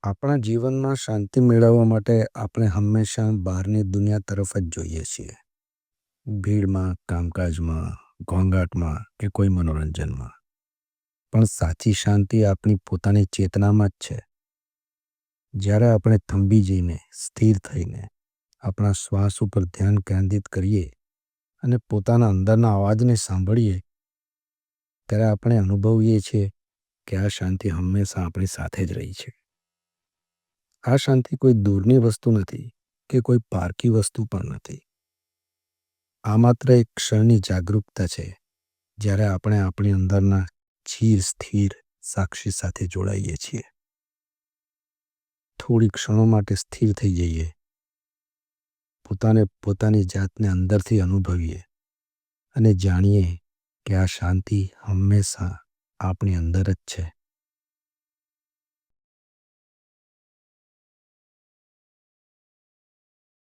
આપણા જીવનમાં શાંતિ મેળવવા માટે આપણે હંમેશા બહારની દુનિયા તરફ જ જોઈએ છીએ. ભીડમાં, કામકાજમાં, ઘોંઘાટમાં કે કોઈ મનોરંજનમાં. પણ સાચી શાંતિ આપણી પોતાની ચેતનામાં જ છે. જ્યારે આપણે થંભી જઈને, સ્થિર થઈને, આપણા શ્વાસ ઉપર ધ્યાન કેન્દ્રિત કરીએ અને પોતાના અંદરના અવાજને સાંભળીએ, ત્યારે આપણે અનુભવીએ છીએ કે આ શાંતિ હંમેશા આપણી સાથે જ રહી છે. આ શાંતિ કોઈ દૂરની વસ્તુ નથી કે કોઈ પારકી વસ્તુ પણ નથી. આ માત્ર એક ક્ષણની જાગૃતતા છે, જ્યારે આપણે આપણી અંદરના ચીર સ્થિર સાક્ષી સાથે જોડાઈએ છીએ. થોડી ક્ષણો માટે સ્થિર થઈ જઈએ, પોતાની જાતને અંદરથી અનુભવીએ અને જાણીએ કે આ શાંતિ હંમેશા આપણી અંદર જ છે.